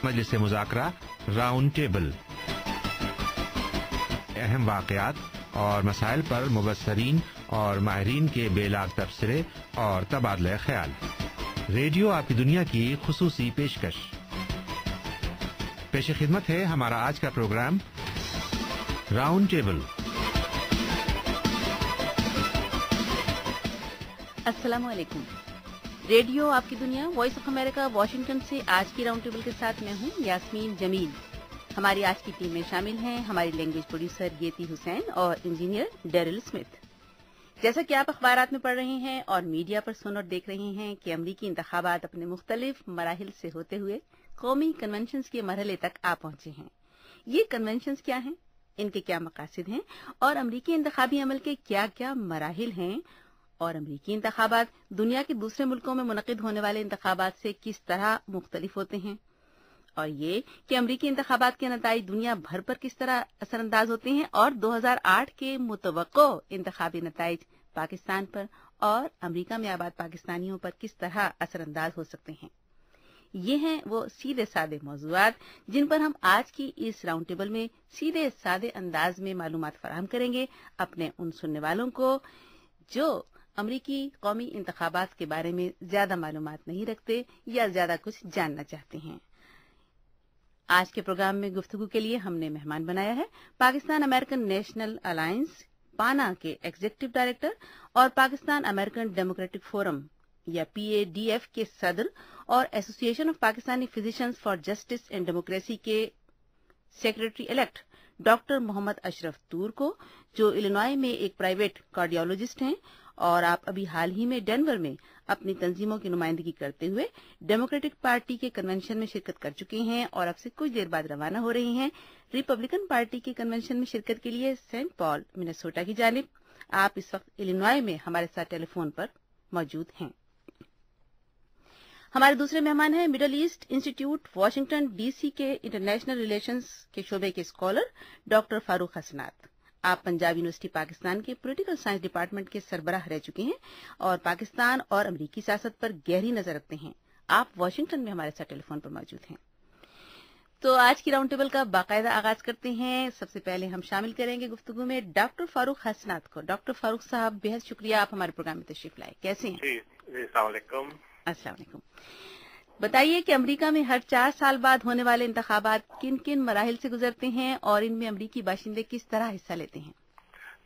मजलिस मुज़ाकरा round table, अहम वाक़यात और मसाइल पर मुबस्सरीन और माहिरीन के बेलाग तबसरे और तबादला ख्याल। रेडियो आपकी दुनिया की खुसूसी पेशकश। पेश खिदमत है हमारा आज का प्रोग्राम राउंड टेबल। अस्सलाम वालेकुम। रेडियो आपकी दुनिया वॉइस ऑफ अमेरिका वाशिंगटन से आज की राउंड टेबल के साथ मैं हूं यास्मीन जमील। हमारी आज की टीम में शामिल हैं हमारी लैंग्वेज प्रोड्यूसर येती हुसैन और इंजीनियर डेरिल स्मिथ। जैसा कि आप अखबारात में पढ़ रहे हैं और मीडिया पर सुन और देख रहे हैं कि अमरीकी इंतखाबात अपने मुख्तलिफ मराहिल से होते हुए कौमी कन्वेंशंस के मरहले तक आ पहुंचे हैं। ये कन्वेंशंस क्या हैं, इनके क्या मकासद हैं और अमरीकी इंतखाबी अमल के क्या क्या मराहिल हैं और अमरीकी इंतखाबात दुनिया के दूसरे मुल्कों में मुनक़िद होने वाले इंतखाबात से किस तरह मुख्तलिफ होते हैं, और ये कि अमरीकी इंतखाबात के नताइज दुनिया भर पर किस तरह असरअंदाज होते हैं और 2008 के मुतवक्को इंतखाबी नताइज पाकिस्तान पर और अमरीका में आबाद पाकिस्तानियों पर किस तरह असरअंदाज हो सकते हैं। ये हैं वो सीधे सादे मौज़ूआत जिन पर हम आज की इस राउंड टेबल में सीधे सादे अंदाज में मालूमात फराहम करेंगे अपने उन सुनने वालों को जो अमरीकी कौमी इंतखाबात के बारे में ज्यादा मालूमात नहीं रखते या ज्यादा कुछ जानना चाहते हैं। आज के प्रोग्राम में गुफ्तगू के लिए हमने मेहमान बनाया है पाकिस्तान अमेरिकन नेशनल अलायंस पाना के एग्जीक्यूटिव डायरेक्टर और पाकिस्तान अमेरिकन डेमोक्रेटिक फोरम या PADF के सदर और association of Pakistani physicians for justice and democracy के secretary elect doctor Mohammad Ashraf Toor को, जो इलिनॉय में एक प्राइवेट कार्डियोलॉजिस्ट हैं और आप अभी हाल ही में डेनवर में अपनी तंजीमों की नुमाइंदगी करते हुए डेमोक्रेटिक पार्टी के कन्वेंशन में शिरकत कर चुके हैं और अब से कुछ देर बाद रवाना हो रही हैं रिपब्लिकन पार्टी के कन्वेंशन में शिरकत के लिए सेंट पॉल मिनेसोटा की जानिब। आप इस वक्त इलिनॉय में हमारे साथ टेलीफोन पर मौजूद हैं। हमारे दूसरे मेहमान हैं middle east institute Washington DC के इंटरनेशनल रिलेशंस के शोबे के स्कॉलर डॉक्टर फारूक हसनात। आप पंजाब यूनिवर्सिटी पाकिस्तान के पॉलिटिकल साइंस डिपार्टमेंट के सरबराह रह चुके हैं और पाकिस्तान और अमरीकी सियासत पर गहरी नजर रखते हैं। आप वाशिंगटन में हमारे साथ टेलीफोन पर मौजूद हैं। तो आज की राउंड टेबल का बाकायदा आगाज करते हैं। सबसे पहले हम शामिल करेंगे गुफ्तगू में डॉक्टर फारूक हसनात को। डॉक्टर फारूक साहब, बेहद शुक्रिया आप हमारे प्रोग्राम में तशरीफ लाए। कैसे हैं? जी, अस्सलाम वालेकुम। अस्सलाम वालेकुम। बताइए कि अमेरिका में हर 4 साल बाद होने वाले इंतखाबात किन किन मराहिल से गुजरते हैं और इनमें अमरीकी बाशिंदे किस तरह हिस्सा लेते हैं?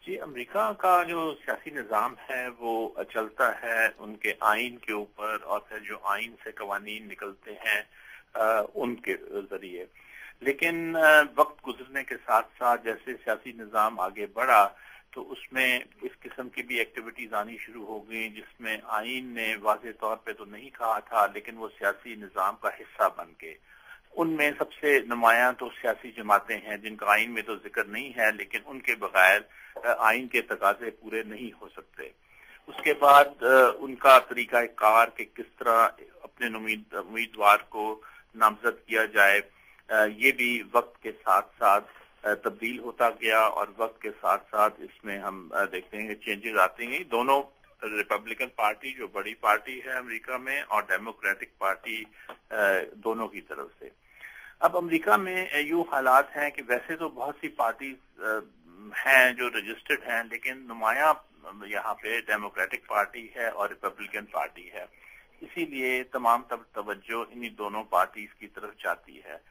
जी, अमेरिका का जो सियासी निज़ाम है वो चलता है उनके आइन के ऊपर और फिर जो आइन से कवानीन निकलते हैं उनके जरिए। लेकिन वक्त गुजरने के साथ साथ जैसे सियासी निज़ाम आगे बढ़ा तो उसमें इस किस्म की भी एक्टिविटीज आनी शुरू हो गई जिसमें आइन ने वाज़ेह तौर पे तो नहीं कहा था लेकिन वो सियासी निज़ाम का हिस्सा बन के। उनमें सबसे नुमायां तो सियासी जमातें हैं जिनका आइन में तो जिक्र नहीं है लेकिन उनके बगैर आइन के तकाजे पूरे नहीं हो सकते। उसके बाद उनका तरीका कार कि किस तरह अपने उम्मीदवार को नामजद किया जाए ये भी वक्त के साथ साथ तब्दील होता गया और वक्त के साथ साथ इसमें हम देखते हैं कि चेंजेस आते हैं। दोनों रिपब्लिकन पार्टी जो बड़ी पार्टी है अमेरिका में और डेमोक्रेटिक पार्टी दोनों की तरफ से। अब अमेरिका में यूं हालात हैं कि वैसे तो बहुत सी पार्टी हैं जो रजिस्टर्ड हैं लेकिन नुमाया यहाँ पे डेमोक्रेटिक पार्टी है और रिपब्लिकन पार्टी है, इसीलिए तमाम तवज्जो इन्हीं दोनों पार्टीज की तरफ जाती है।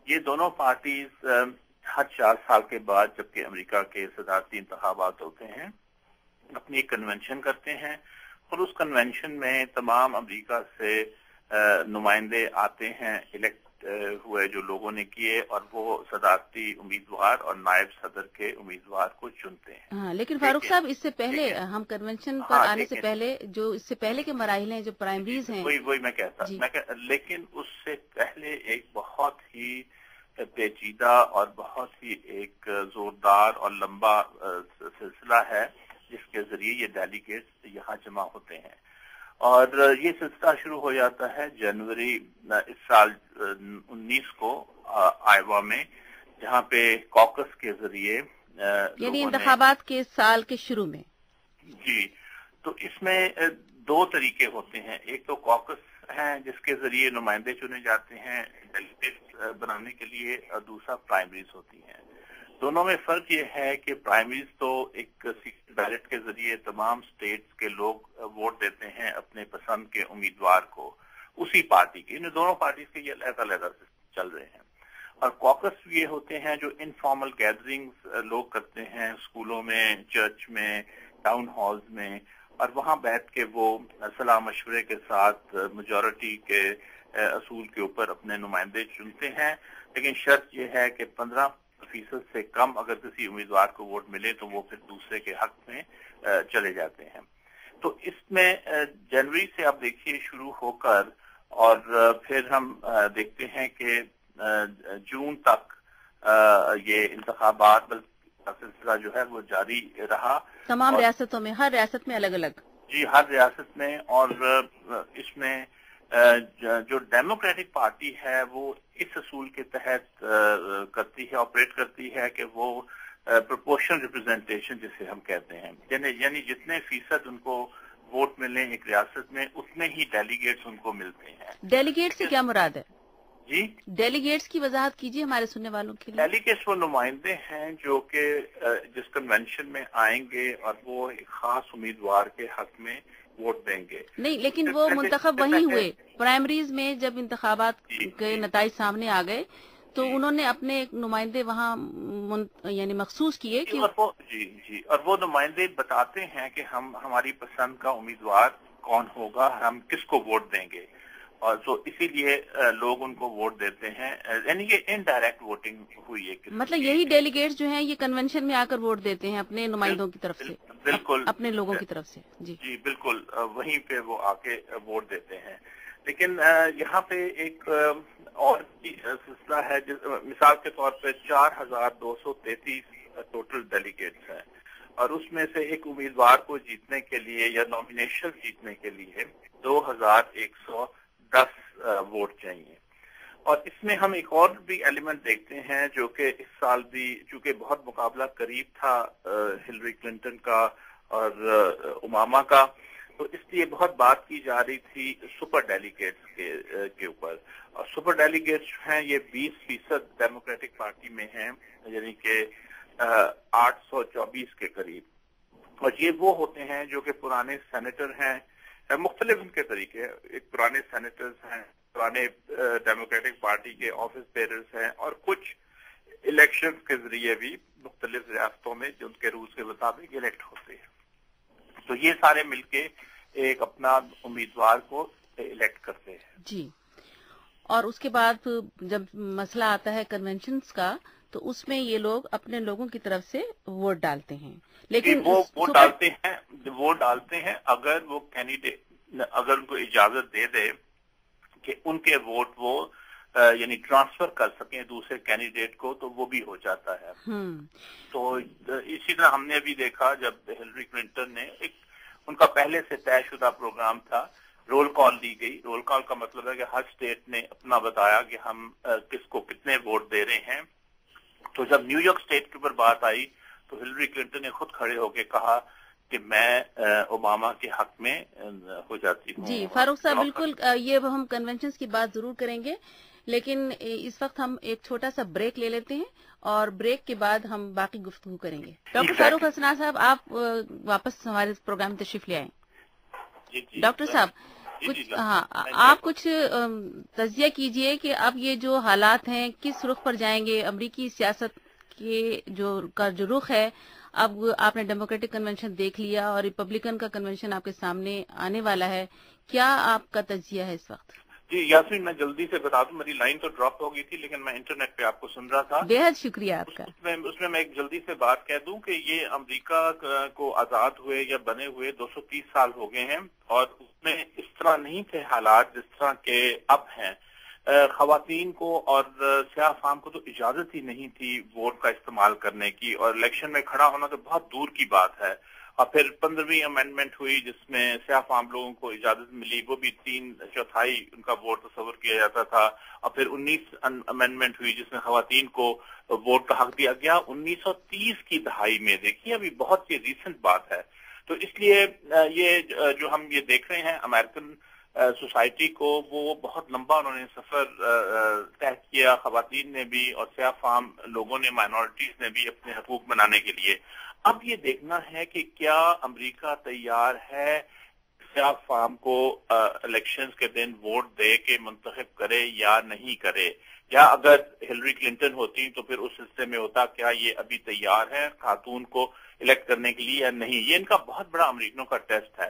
ये दोनों पार्टीज हर 4 साल के बाद जबकि अमेरिका के सदारती इंतखाबात होते हैं अपनी एक कन्वेंशन करते हैं और उस कन्वेंशन में तमाम अमेरिका से नुमाइंदे आते हैं इलेक्ट हुए जो लोगों ने किए और वो सदारती उम्मीदवार और नायब सदर के उम्मीदवार को चुनते हैं। हाँ, लेकिन फारूक साहब इससे पहले हम कन्वेंशन पर आने से पहले जो इससे पहले के मराहिल हैं जो प्राइमरीज हैं वही मैं कहता लेकिन उससे पहले एक बहुत ही पेचीदा और बहुत ही एक जोरदार और लंबा सिलसिला है जिसके जरिए ये डेलीगेट्स यहाँ जमा होते हैं और ये सिलसिला शुरू हो जाता है जनवरी इस साल 19 को आयोवा में जहाँ पे कॉकस के जरिए यानी इंतखाबात के साल के शुरू में। जी, तो इसमें 2 तरीके होते हैं। एक तो कॉकस ہیں جس کے ذریعے نمائندے چنے جاتے ہیں ڈیلیگیٹس بنانے کے لیے، اور دوسرا پرائمریز ہوتی ہیں۔ دونوں میں فرق یہ ہے کہ پرائمریز تو ایک سیکرٹ بیلٹ کے ذریعے تمام سٹیٹس کے لوگ ووٹ دیتے ہیں اپنے پسند کے امیدوار کو، اسی پارٹی کے۔ ان دونوں پارٹیز کے یہ علیحدہ علیحدہ چل رہے ہیں۔ اور کوکس یہ ہوتے ہیں جو انفارمل گیدرنگز لوگ کرتے ہیں اسکولوں میں، چرچ میں، ٹاؤن ہالز میں، اور وہاں بیٹھ کے وہ صلاح مشورے کے ساتھ میجورٹی کے اصول کے اوپر اپنے نمائندے چنتے ہیں، لیکن شرط یہ ہے کہ 15% سے کم اگر کسی امیدوار کو ووٹ ملے تو وہ پھر دوسرے کے حق میں چلے جاتے ہیں۔ تو اس میں جنوری سے آپ دیکھیے شروع ہو کر، اور پھر ہم دیکھتے ہیں کہ جون تک یہ انتخابات کا سلسلہ جو ہے وہ جاری رہا تمام ریاستوں میں، ہر ریاست میں الگ الگ؟ جی، ہر ریاست میں۔ اور اس میں جو ڈیموکریٹک پارٹی ہے وہ اس اصول کے تحت کرتی ہے، آپریٹ کرتی ہے کہ وہ پروپورشنل ریپرزینٹیشن جسے ہم کہتے ہیں، یعنی جتنے فیصد ان کو ووٹ ملے ایک ریاست میں اتنے ہی ڈیلیگیٹس ان کو ملتے ہیں۔ ڈیلیگیٹ سے کیا مراد ہے؟ جی، ڈیلیگیٹس کی وضاحت کیجیے ہمارے سننے والوں کے لیے۔ ڈیلیگیٹس وہ نمائندے ہیں جو کہ جس کنونشن میں آئیں گے اور وہ ایک خاص امیدوار کے حق میں ووٹ دیں گے۔ نہیں، لیکن وہ منتخب وہیں ہوئے پرائمریز میں، جب انتخابات کے نتائج سامنے آ گئے تو انہوں نے اپنے نمائندے وہاں یعنی مخصوص کیے کہ جی، اور وہ نمائندے بتاتے ہیں کہ ہماری پسند کا امیدوار کون ہوگا، ہم کس کو ووٹ دیں گے، اور تو اسی لیے لوگ ان کو ووٹ دیتے ہیں، یعنی کہ انڈائریکٹ ووٹنگ ہوئی ہے۔ مطلب یہی ڈیلیگیٹس جو ہیں یہ کنونشن میں آ کر ووٹ دیتے ہیں اپنے نمائندوں کی طرف سے، بالکل اپنے لوگوں کی طرف سے۔ جی بالکل، وہیں پہ وہ آ کے ووٹ دیتے ہیں۔ لیکن یہاں پہ ایک اور بھی سلسلہ ہے، مثال کے طور پہ 4233 ٹوٹل ڈیلیگیٹس ہیں، اور اس میں سے ایک امیدوار کو جیتنے کے لیے یا نامینیشن جیتنے کے لیے 2110 ووٹ چاہیے۔ اور اس میں ہم ایک اور بھی ایلیمنٹ دیکھتے ہیں جو کہ اس سال بھی چونکہ بہت مقابلہ قریب تھا ہلری کلنٹن کا اور اوباما کا، تو اس لیے بہت بات کی جا رہی تھی سپر ڈیلیگیٹس کے اوپر، اور سپر ڈیلیگیٹس ہیں یہ 20% ڈیموکریٹک پارٹی میں ہیں، یعنی کہ 824 کے قریب، اور یہ وہ ہوتے ہیں جو کہ پرانے سینیٹر ہیں، مختلف ان کے طریقے، ایک پرانے سینیٹرز ہیں، پرانے ڈیموکریٹک پارٹی کے آفس بیئررز ہیں، اور کچھ الیکشن کے ذریعے بھی مختلف ریاستوں میں جو ان کے رولز کے مطابق الیکٹ ہوتے ہیں۔ تو یہ سارے مل کے ایک اپنا امیدوار کو الیکٹ کرتے ہیں۔ جی، اور اس کے بعد جب مسئلہ آتا ہے کنونشنز کا تو اس میں یہ لوگ اپنے لوگوں کی طرف سے ووٹ ڈالتے ہیں، لیکن وہ ووٹ ڈالتے ہیں اگر وہ کینڈیڈیٹ اگر ان کو اجازت دے دے کہ ان کے ووٹ وہ یعنی ٹرانسفر کر سکیں دوسرے کینڈیڈیٹ کو، تو وہ بھی ہو جاتا ہے۔ تو اسی طرح ہم نے ابھی دیکھا جب ہلری کلنٹن نے ان کا پہلے سے طے شدہ پروگرام تھا، رول کال دی گئی۔ رول کال کا مطلب ہے کہ ہر اسٹیٹ نے اپنا بتایا کہ ہم کس کو کتنے ووٹ دے رہے ہیں۔ تو جب نیو یارک اسٹیٹ کے اوپر بات آئی تو ہلری کلنٹن نے خود کھڑے ہو کے کہا کہ میں اوباما کے حق میں ہو جاتی ہوں۔ جی فاروق صاحب، بالکل یہ ہم کنونشنز کی بات ضرور کریں گے، لیکن اس وقت ہم ایک چھوٹا سا بریک لے لیتے ہیں اور بریک کے بعد ہم باقی گفتگو کریں گے۔ ڈاکٹر فاروق حسنا صاحب، آپ واپس ہمارے پروگرام میں تشریف لے آئیں۔ ڈاکٹر صاحب، آپ کچھ تجزیہ کیجئے کہ اب یہ جو حالات ہیں کس رخ پر جائیں گے، امریکی سیاست کے جو رخ ہے۔ اب آپ نے ڈیموکریٹک کنونشن دیکھ لیا اور ریپبلکن کا کنونشن آپ کے سامنے آنے والا ہے، کیا آپ کا تجزیہ ہے اس وقت؟ جی یاسمین، میں جلدی سے بتا دوں، میری لائن تو ڈراپ ہو گئی تھی لیکن میں انٹرنیٹ پہ آپ کو سن رہا تھا۔ بے حد شکریہ آپ کا۔ اس میں ایک جلدی سے بات کہہ دوں کہ یہ امریکہ کو آزاد ہوئے یا بنے ہوئے 230 سال ہو گئے ہیں، اور اس میں اس طرح نہیں تھے حالات جس طرح کے اب ہیں۔ خواتین کو اور سیاہ فام کو تو اجازت ہی نہیں تھی ووٹ کا استعمال کرنے کی، اور الیکشن میں کھڑا ہونا تو بہت دور کی بات ہے۔ اور پھر 15ویں امینڈمنٹ ہوئی جس میں سیاہ فام لوگوں کو اجازت ملی، وہ بھی 3/4 ان کا ووٹ تصور کیا جاتا تھا۔ اور پھر 19 امینڈمنٹ ہوئی جس میں خواتین کو ووٹ کا حق دیا گیا 1930 کی دہائی میں۔ دیکھیے ابھی بہت ہی ریسنٹ بات ہے۔ تو اس لیے یہ جو ہم یہ دیکھ رہے ہیں امریکن سوسائٹی کو وہ بہت لمبا انہوں نے سفر طے کیا، خواتین نے بھی اور سیاہ فام لوگوں نے، مائنورٹیز نے بھی اپنے حقوق بنانے کے لیے۔ اب یہ دیکھنا ہے کہ کیا امریکہ تیار ہے سیاہ فام کو الیکشنز کے دن ووٹ دے کے منتخب کرے یا نہیں کرے، یا اگر ہلری کلنٹن ہوتی تو پھر اس سلسلے میں ہوتا کیا یہ ابھی تیار ہے خاتون کو الیکٹ کرنے کے لیے یا نہیں۔ یہ ان کا بہت بڑا امریکنوں کا ٹیسٹ ہے۔